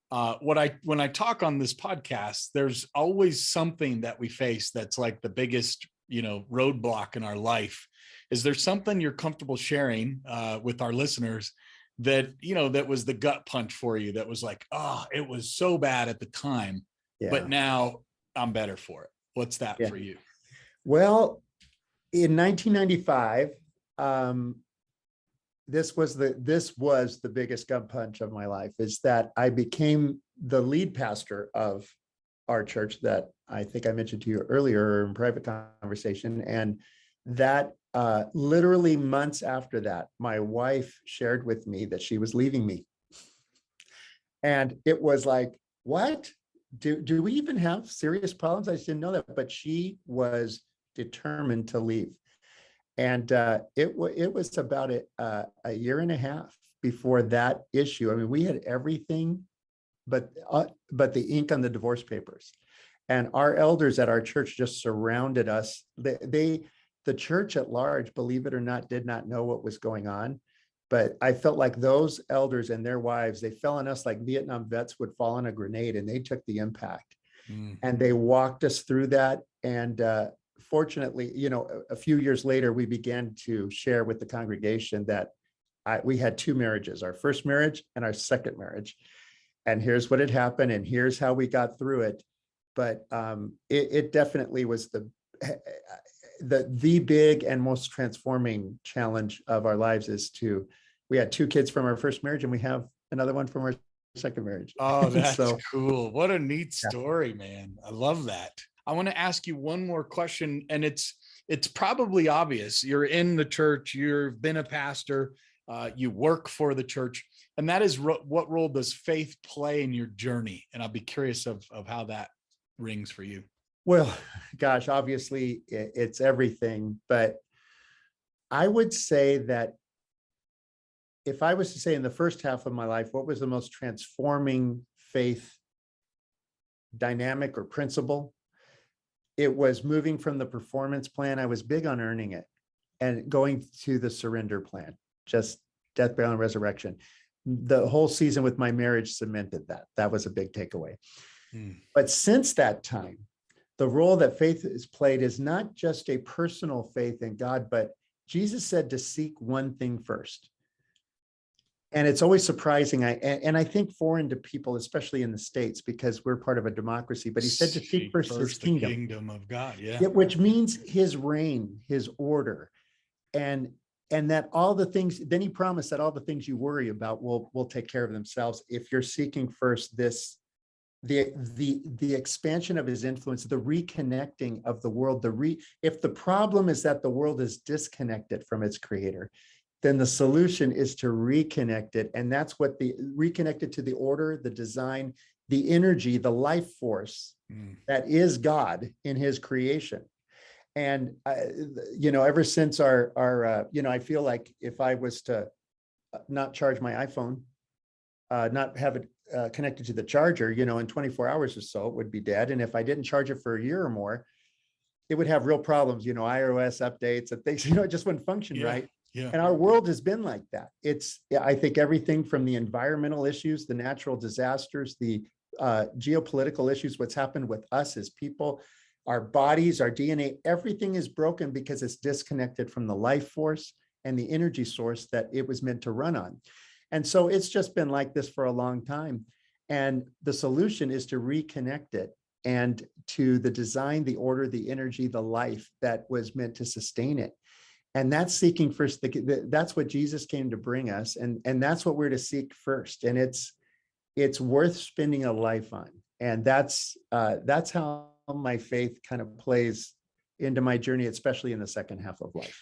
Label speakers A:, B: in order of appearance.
A: When I talk on this podcast, there's always something that we face that's like the biggest, roadblock in our life. Is there something you're comfortable sharing with our listeners that, that was the gut punch for you, that was like, oh, it was so bad at the time, but
B: Yeah.
A: now I'm better for it? What's that
B: Yeah.
A: for you?
B: Well, in 1995, this was the biggest gut punch of my life, is that I became the lead pastor of our church that I think I mentioned to you earlier in private conversation. And that literally months after that, my wife shared with me that she was leaving me. And it was like, what? Do we even have serious problems? I just didn't know that. But she was determined to leave. And it was about a year and a half before that issue. I mean, we had everything but the ink on the divorce papers. And our elders at our church just surrounded us. The church at large, believe it or not, did not know what was going on. But I felt like those elders and their wives, they fell on us like Vietnam vets would fall on a grenade, and they took the impact. And they walked us through that. And fortunately, a few years later, we began to share with the congregation that we had two marriages, our first marriage and our second marriage. And here's what had happened, and here's how we got through it. But it definitely was the big and most transforming challenge of our lives. We had two kids from our first marriage, and we have another one from our second marriage.
A: Oh, that's
B: So
A: cool. What a neat
B: yeah.
A: story, man. I love that. I want to ask you one more question, and it's probably obvious. You're in the church, you've been a pastor, you work for the church, and that is what role does faith play in your journey? And I'll be curious of how that rings for you.
B: Well, gosh, obviously it's everything, but I would say that if I was to say in the first half of my life, what was the most transforming faith dynamic or principle? It was moving from the performance plan. I was big on earning it, and going to the surrender plan, just death, burial, and resurrection. The whole season with my marriage cemented that. That was a big takeaway. But since that time, the role that faith has played is not just a personal faith in God, but Jesus said to seek one thing first. And it's always surprising. I think foreign to people, especially in the States, because we're part of a democracy, but he said to seek first his kingdom.
A: The kingdom of God. Yeah.
B: Which means his reign, his order. And that all the things, then he promised that all the things you worry about will take care of themselves if you're seeking first the expansion of his influence, the reconnecting of the world. If the problem is that the world is disconnected from its creator, then the solution is to reconnect it. And that's what reconnect it to the order, the design, the energy, the life force that is God in his creation. And, ever since I feel like if I was to not charge my iPhone, not have it connected to the charger, in 24 hours or so, it would be dead. And if I didn't charge it for a year or more, it would have real problems, iOS updates and things, it just wouldn't function right.
A: Yeah.
B: And our world has been like that. I think everything from the environmental issues, the natural disasters, the geopolitical issues, what's happened with us as people, our bodies, our DNA, everything is broken because it's disconnected from the life force and the energy source that it was meant to run on. And so it's just been like this for a long time. And the solution is to reconnect it and to the design, the order, the energy, the life that was meant to sustain it. And that's seeking first. That's what Jesus came to bring us. And that's what we're to seek first. And it's worth spending a life on. And that's how my faith kind of plays into my journey, especially in the second half of life.